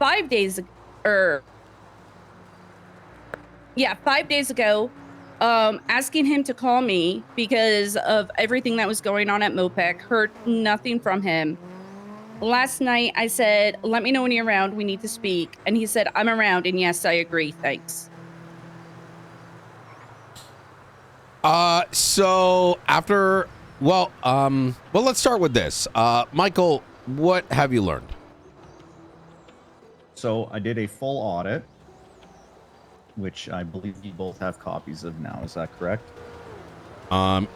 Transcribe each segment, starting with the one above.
5 days or yeah, 5 days ago, asking him to call me because of everything that was going on at MOPEC. Heard nothing from him. Last night, I said, let me know when you're around. We need to speak. And he said, I'm around. And yes, I agree. Thanks. So after, well, let's start with this. Michael, what have you learned? So I did a full audit, which I believe you both have copies of now. Is that correct?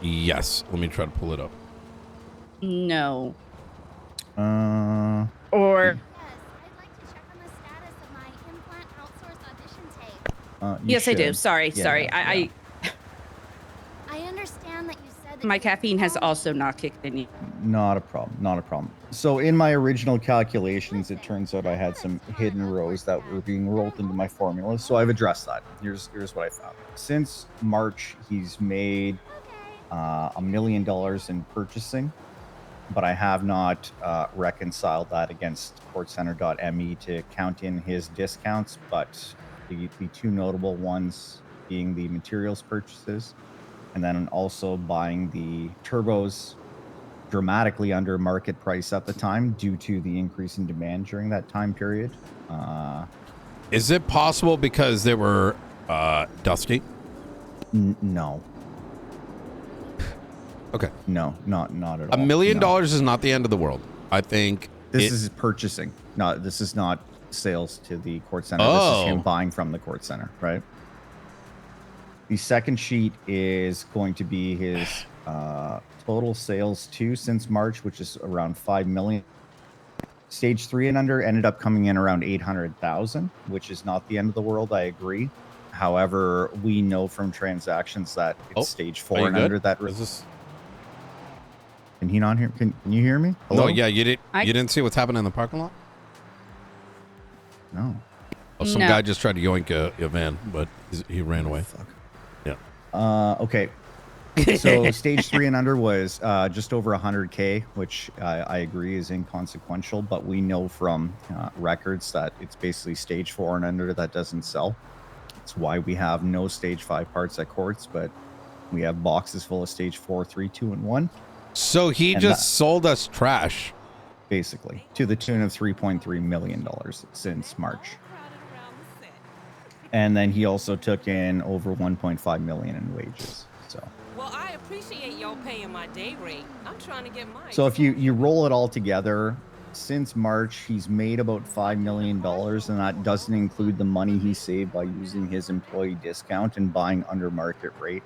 Yes. Let me try to pull it up. No. Or Or Yes, I'd like to check on the status of my implant outsource audition tape. yes, I do. Sorry, sorry. Yeah. I understand that you said that My you caffeine has called also me. not kicked in yet. Not a problem. Not a problem. So in my original calculations, it turns out I had some hidden rows that were being rolled into my formula. So I've addressed that. Here's what I found. Since March, he's made $1 million in purchasing, but I have not reconciled that against CourtCenter.me to count in his discounts. But the two notable ones being the materials purchases, and then also buying the turbos dramatically under market price at the time due to the increase in demand during that time period. Is it possible because they were dusty? No. Okay. No, not at all. $1 million is not the end of the world. I think this is purchasing. This is not sales to the Court Center. Oh. This is him buying from the Court Center, right? The second sheet is going to be his total sales since March, which is around 5 million. Stage 3 and under ended up coming in around 800,000, which is not the end of the world. I agree. However, we know from transactions that it's stage 4 and under that. Can he not hear? Can you hear me? Hello? No, yeah, you didn't see what's happening in the parking lot? No. Oh, some guy just tried to yoink a van, but he ran away. Fuck. Yeah. Okay. So stage 3 and under was just over 100K, which I agree is inconsequential, but we know from records that it's basically stage 4 and under that doesn't sell. That's why we have no stage 5 parts at Kortz, but we have boxes full of stage 4, 3, 2, and 1. So he just sold us trash. Basically, to the tune of $3.3 million since March. And then he also took in over 1.5 million in wages. So. Well, I appreciate y'all paying my day rate. I'm trying to get mine. So if you roll it all together, since March, he's made about $5 million, and that doesn't include the money he saved by using his employee discount and buying under market rate.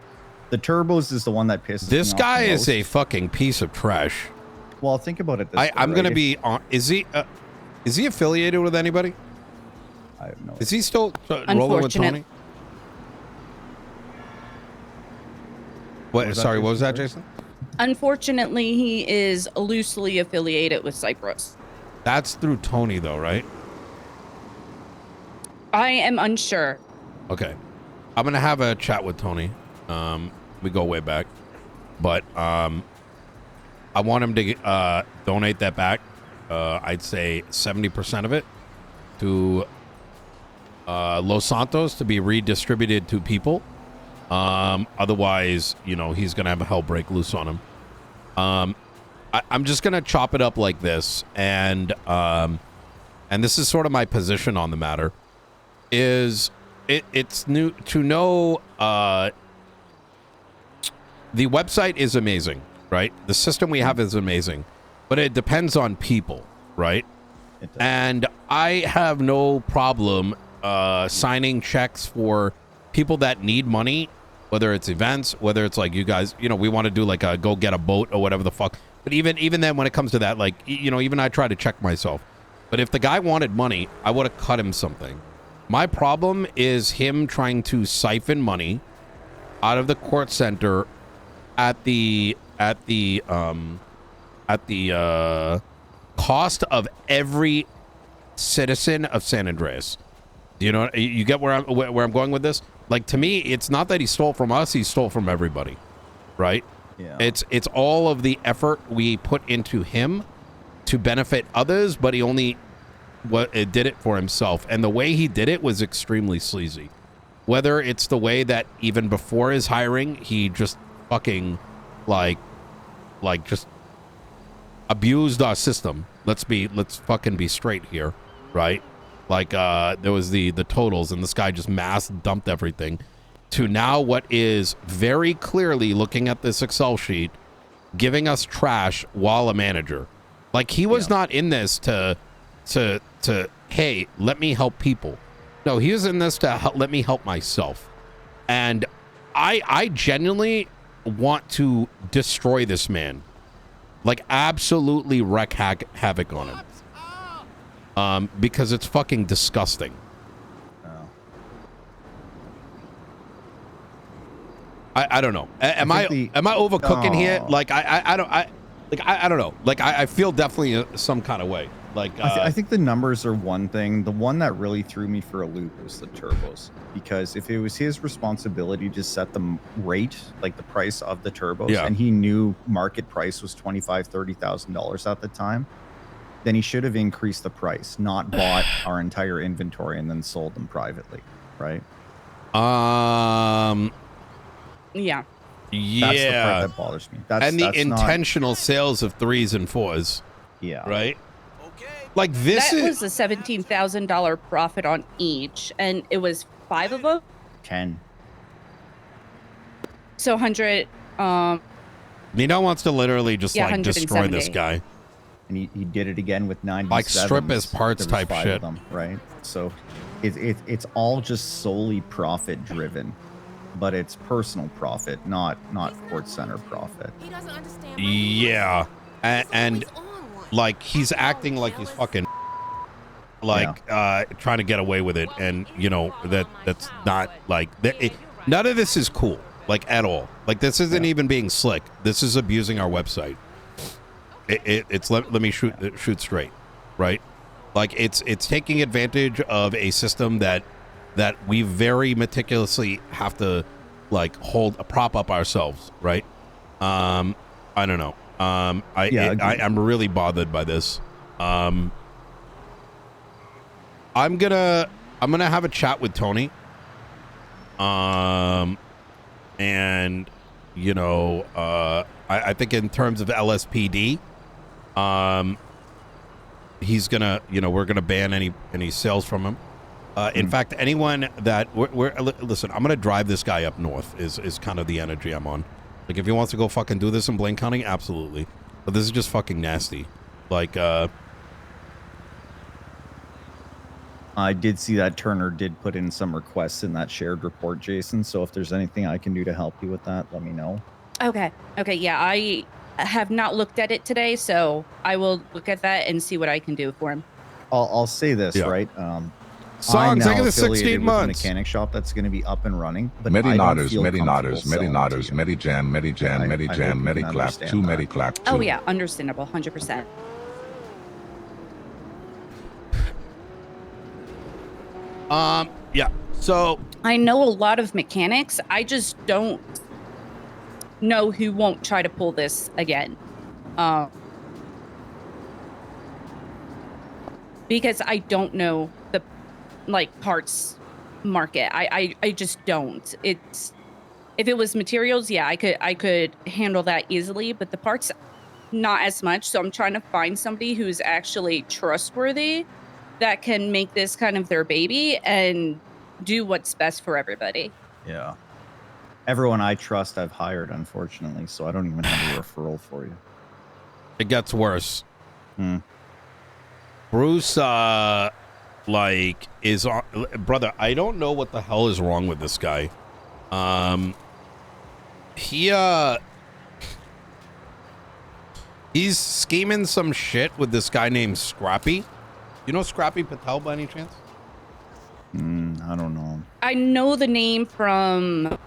The turbos is the one that pisses This me guy off the is most. a fucking piece of trash. Well, think about it this way, I'm going to right? be on. Is he affiliated with anybody? I have no. Is he still rolling with Tony? What? Sorry, what was that, Jason? Unfortunately, he is loosely affiliated with Cyprus. That's through Tony, though, right? I am unsure. Okay. I'm going to have a chat with Tony. We go way back. But I want him to donate that back. I'd say 70% of it to Los Santos to be redistributed to people. Otherwise, he's going to have a hell break loose on him. I'm just going to chop it up like this. And this is sort of my position on the matter. It's new to know the website is amazing, right? The system we have is amazing, but it depends on people, right? And I have no problem signing checks for people that need money, whether it's events, whether it's like you guys, we want to do like a go get a boat or whatever the fuck. But even then, when it comes to that, like, even I try to check myself. But if the guy wanted money, I would have cut him something. My problem is him trying to siphon money out of the court center at the cost of every citizen of San Andreas. You get where I'm going with this? Like, to me, it's not that he stole from us; he stole from everybody, right? Yeah. It's all of the effort we put into him to benefit others, but he only it did it for himself, and the way he did it was extremely sleazy. Whether it's the way that even before his hiring, he just fucking like just abused our system. Let's fucking be straight here, right? Like there was the totals, and this guy just mass dumped everything. To now what is very clearly, looking at this Excel sheet, giving us trash while a manager. Like, he was not in this to hey, let me help people. No, he was in this to let me help myself. And I genuinely want to destroy this man. Like, absolutely wreak havoc on him. Because it's fucking disgusting. I don't know. Am I overcooking here? Like I don't know. Like I feel definitely some kind of way. Like I think the numbers are one thing. The one that really threw me for a loop was the turbos, because if it was his responsibility to set the rate, like the price of the turbos, and he knew market price was $25,000-$30,000 at the time, then he should have increased the price, not bought our entire inventory and then sold them privately, right? Yeah. That's the part that bothers me. That's intentional sales of 3s and 4s. Yeah. Right? Like this that was a $17,000 profit on each, and it was 5 of them? 10. So 100 Nino wants to literally just like destroy this guy. And he did it again with 97. Like strip his parts type shit. Them, right? So it's all just solely profit driven. But it's personal profit, not Kortz Center profit. He doesn't understand. Yeah, and like he's acting like he's fucking like trying to get away with it, and you know that's not like none of this is cool, like at all. Like this isn't even being slick. This is abusing our website. It's let me shoot straight, right? Like it's taking advantage of a system that we very meticulously have to like prop up ourselves, right? I don't know. I'm really bothered by this. I'm gonna have a chat with Tony. And you know, I think in terms of LSPD, he's gonna, you know, we're gonna ban any sales from him. In fact, anyone that listen, I'm gonna drive this guy up north is kind of the energy I'm on. Like if he wants to go fucking do this in Blaine County, absolutely. But this is just fucking nasty. Like I did see that Turner did put in some requests in that shared report, Jason. So if there's anything I can do to help you with that, let me know. Okay. Yeah, I have not looked at it today, so I will look at that and see what I can do for him. I'll say this, right? Songs, I get the 16 months. A mechanic shop that's going to be up and running. But Medi-Nodders, Medi-Jam, Medi-Clap, 2 Medi-Clap, 2. Oh yeah, understandable, 100%. Yeah. So I know a lot of mechanics. I just don't know who won't try to pull this again. Because I don't know the parts market. I just don't. It's if it was materials, yeah, I could handle that easily, but the parts not as much. So I'm trying to find somebody who's actually trustworthy that can make this kind of their baby and do what's best for everybody. Yeah. Everyone I trust I've hired, unfortunately, so I don't even have a referral for you. It gets worse. Bruce like is on, brother, I don't know what the hell is wrong with this guy. He's scheming some shit with this guy named Scrappy. You know Scrappy Patel by any chance? I don't know. I know the name from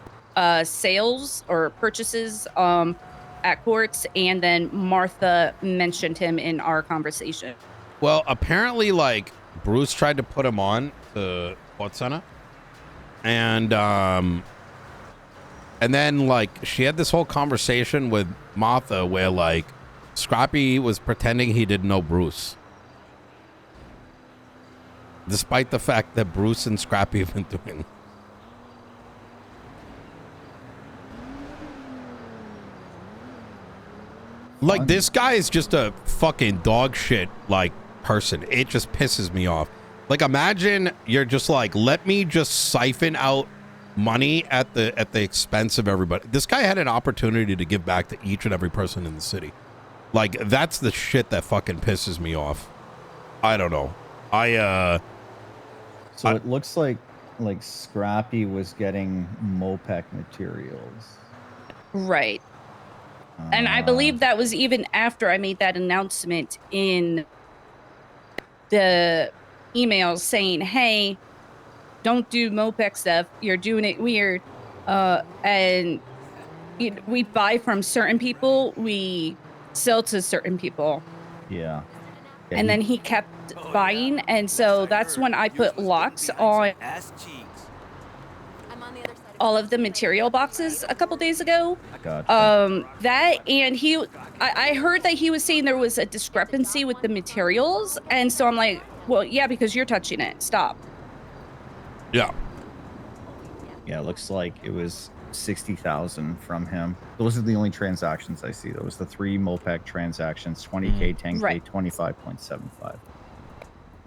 sales or purchases at Kortz, and then Martha mentioned him in our conversation. Well, apparently, like, Bruce tried to put him on to Kortz Center, and then, like, she had this whole conversation with Martha where, like, Scrappy was pretending he didn't know Bruce. despite the fact that Bruce and Scrappy have been doing. Like, this guy is just a fucking dog shit, like, person. It just pisses me off. Like, imagine you're just like, let me just siphon out money at the expense of everybody. This guy had an opportunity to give back to each and every person in the city. Like, that's the shit that fucking pisses me off. I don't know. So it looks like Scrappy was getting Mopec materials. Right. And I believe that was even after I made that announcement in the emails saying, hey, don't do Mopec stuff. You're doing it weird. And we buy from certain people. We sell to certain people. Yeah. And then he kept buying. And so that's when I put locks on all of the material boxes a couple days ago. Gotcha. That and I heard that he was saying there was a discrepancy with the materials, and so I'm like, well, yeah, because you're touching it. Stop. Yeah. Yeah, it looks like it was 60,000 from him. Those are the only transactions I see. Those the 3 Mopec transactions: 20K, 10K, right. 25.75.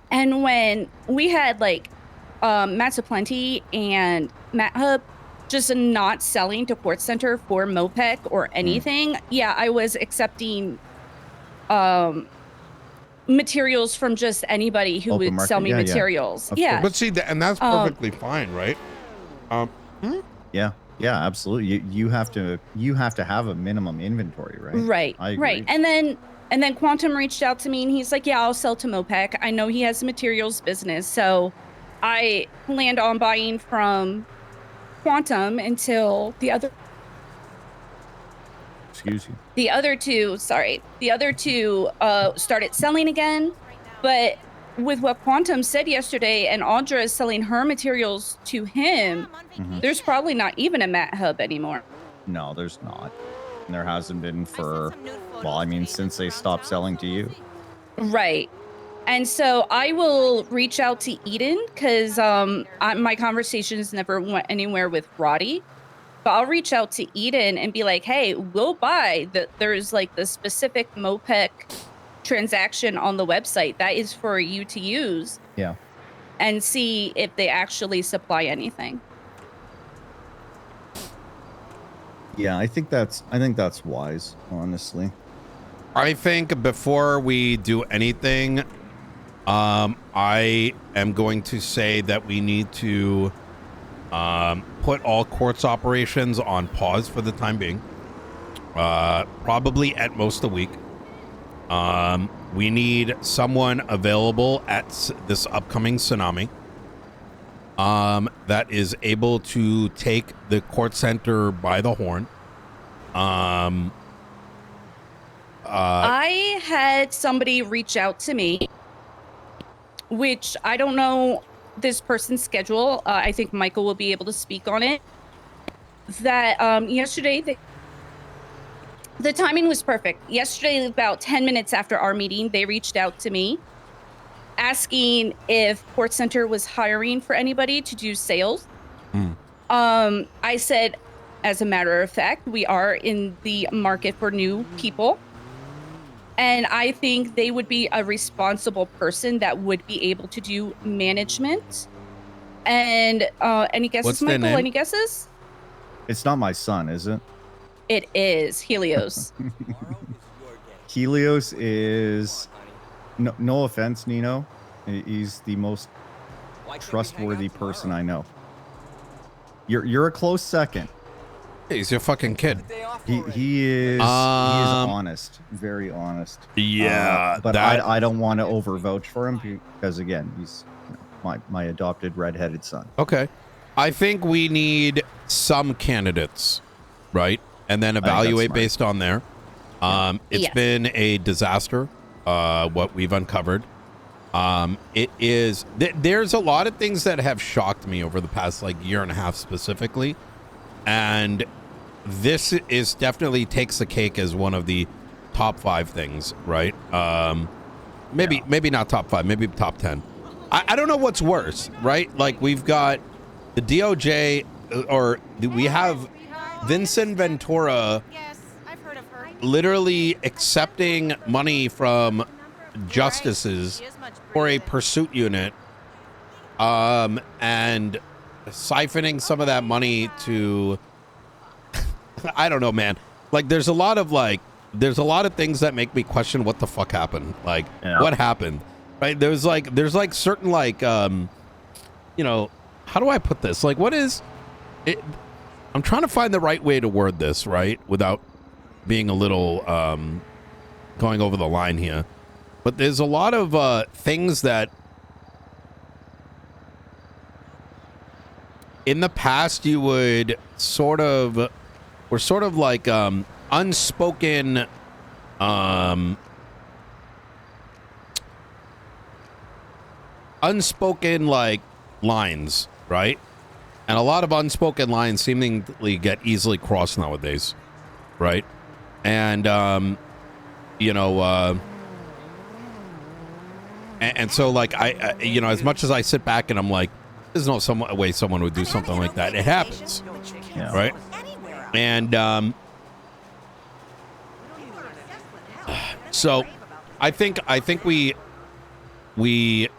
And when we had like Matt's Plenty and Matt Hub just not selling to Quartz Center for Mopec or anything, yeah, I was accepting materials from just anybody who Open would market. sell me Yeah, materials. Of Yeah. But see, and that's perfectly fine, right? Yeah, absolutely. You have to have a minimum inventory, right? Right. I agree. Right. And then Quantum reached out to me and he's like, yeah, I'll sell to Mopec. I know he has a materials business. So I planned on buying from Quantum until the other two started selling again. But with what Quantum said yesterday, and Audra is selling her materials to him, there's probably not even a Matt Hub anymore. No, there's not. And there hasn't been for, well, I mean, since they stopped selling to you. Right. And so I will reach out to Eden because my conversations never went anywhere with Roddy. But I'll reach out to Eden and be like, hey, we'll buy that. There's like the specific Mopec transaction on the website that is for you to use. Yeah. And see if they actually supply anything. Yeah, I think that's wise, honestly. I think before we do anything, I am going to say that we need to put all Kortz operations on pause for the time being. Probably at most a week. We need someone available at this upcoming tsunami that is able to take the Kortz Center by the horn. I had somebody reach out to me, which I don't know this person's schedule. I think Michael will be able to speak on it. That yesterday, the timing was perfect. Yesterday, about 10 minutes after our meeting, they reached out to me asking if Kortz Center was hiring for anybody to do sales. I said, as a matter of fact, we are in the market for new people. And I think they would be a responsible person that would be able to do management. And any guesses, What's their Michael? name? Any guesses? It's not my son, is it? It is Helios. Helios is, no offense, Nino. He's the most trustworthy person I know. You're a close second. He's your fucking kid. He is honest, very honest. Yeah, but I don't want to overvouch for him because again, he's my adopted redheaded son. Okay, I think we need some candidates, right? And then evaluate based on there. It's been a disaster, what we've uncovered. It is, there's a lot of things that have shocked me over the past like year and a half specifically. And this is definitely takes the cake as one of the top 5 things, right? Maybe not top 5, maybe top 10. I don't know what's worse, right? Like we've got the DOJ, we have Vincent Ventura Yes, I've heard of her. literally accepting money from justices She is much for a prettier. pursuit unit, and siphoning some of that money to, I don't know, man. Like there's a lot of things that make me question what the fuck happened. Like what happened, right? There's certain you know, how do I put this? Like what is it? I'm trying to find the right way to word this, right? Without being a little going over the line here. But there's a lot of things that in the past you would were sort of like unspoken like lines, right? And a lot of unspoken lines seemingly get easily crossed nowadays, right? And you know, and so like I you know, as much as I sit back and I'm like, there's no way someone would do something like that. It happens, right? And so I think we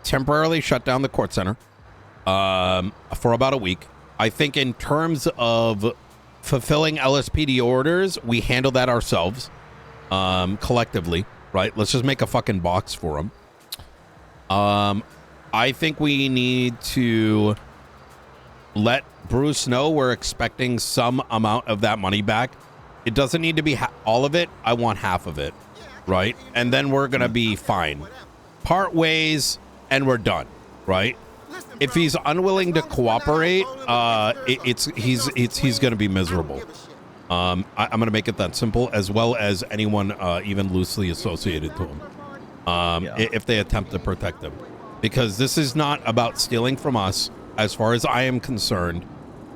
temporarily shut down the court center for about a week. I think in terms of fulfilling LSPD orders, we handle that ourselves collectively, right? Let's just make a fucking box for them. I think we need to let Bruce know we're expecting some amount of that money back. It doesn't need to be all of it. I want half of it, right? And then we're gonna be fine. Part ways, and we're done, right? If he's unwilling to cooperate, he's gonna be miserable. I'm gonna make it that simple, as well as anyone even loosely associated to him, if they attempt to protect him. Because this is not about stealing from us, as far as I am concerned.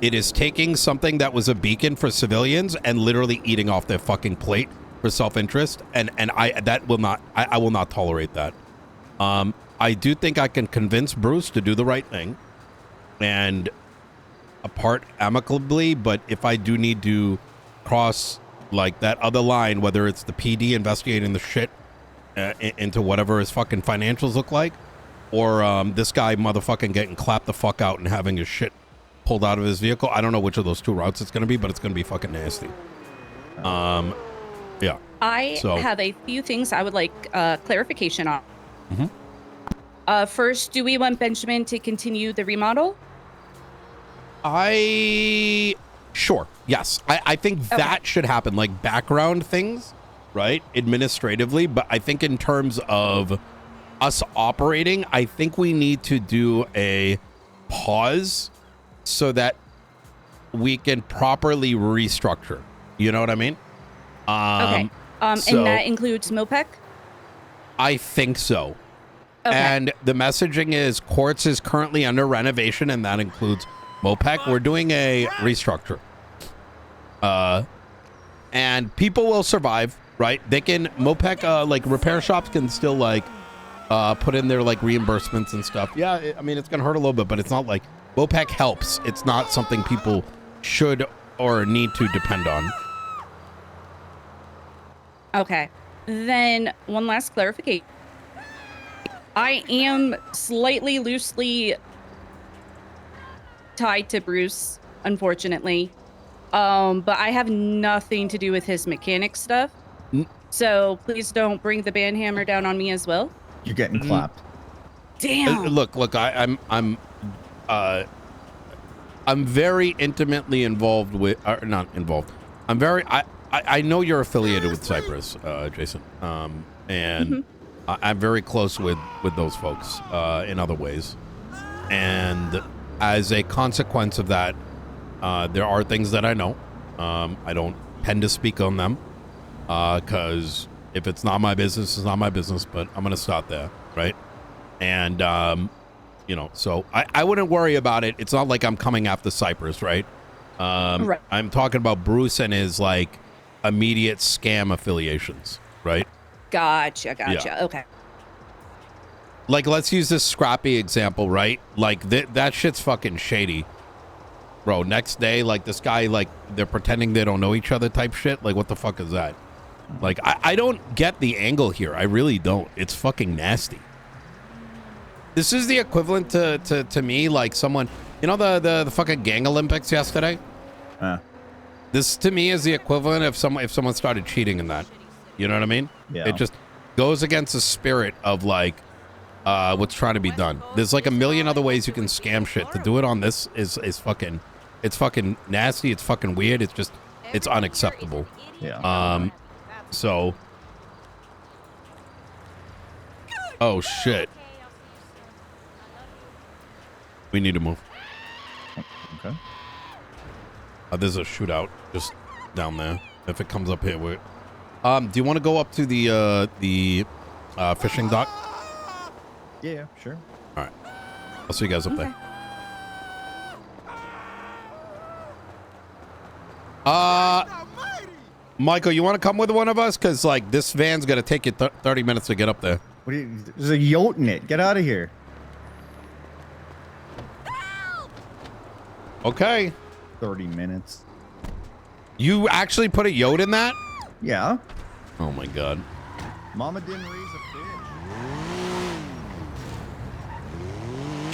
It is taking something that was a beacon for civilians and literally eating off their fucking plate for self-interest, and I will not tolerate that. I do think I can convince Bruce to do the right thing and apart amicably, but if I do need to cross like that other line, whether it's the PD investigating the shit into whatever his fucking financials look like, or this guy motherfucking getting clapped the fuck out and having his shit pulled out of his vehicle. I don't know which of those two routes it's going to be, but it's going to be fucking nasty. Yeah. I have a few things I would like clarification on. Mm-hmm. First, do we want Benjamin to continue the remodel? Sure. Yes. I think that should happen, like background things, right? Administratively. But I think in terms of us operating, I think we need to do a pause so that we can properly restructure. You know what I mean? Okay. And that includes MOPEC? I think so. Okay. And the messaging is Kortz is currently under renovation, and that includes MOPEC. We're doing a restructure. And people will survive, right? They can, MOPEC, like repair shops can still like put in their like reimbursements and stuff. Yeah, I mean, it's going to hurt a little bit, but it's not like MOPEC helps. It's not something people should or need to depend on. Okay. Then one last clarification. I am slightly loosely tied to Bruce, unfortunately. But I have nothing to do with his mechanic stuff. So please don't bring the band hammer down on me as well. You're getting clapped. Damn. Look, I'm very intimately involved with, not involved. I know you're affiliated with Cypress, Jason. And I'm very close with those folks in other ways. And as a consequence of that, there are things that I know. I don't tend to speak on them because if it's not my business, it's not my business, but I'm going to stop there, right? And, you know, so I wouldn't worry about it. It's not like I'm coming after Cypress, right? Right. I'm talking about Bruce and his, like, immediate scam affiliations, right? Gotcha. Yeah. Okay. Like, let's use this Scrappy example, right? Like, that shit's fucking shady. Bro, next day, like, this guy, like, they're pretending they don't know each other type shit. Like, what the fuck is that? Like, I don't get the angle here. I really don't. It's fucking nasty. This is the equivalent to me, like, someone... You know the fucking gang Olympics yesterday? This, to me, is the equivalent of if someone started cheating in that. You know what I mean? Yeah. It just goes against the spirit of, like... what's trying to be done. There's like a million other ways you can scam shit. To do it on this is fucking, it's fucking nasty. It's fucking weird. It's just, it's unacceptable. Yeah. So. Oh shit. We need to move. Okay. There's a shootout just down there. If it comes up here, we're. Do you want to go up to the fishing dock? Yeah, sure. All right. I'll see you guys up there. Michael, you want to come with one of us? Because, like, this van's going to take you 30 minutes to get up there. What are you, there's a yote in it. Get out of here. Okay. 30 minutes. You actually put a yote in that? Yeah. Oh, my God. Mama didn't raise a fish.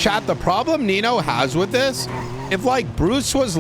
Chat, the problem Nino has with this, if, like, Bruce was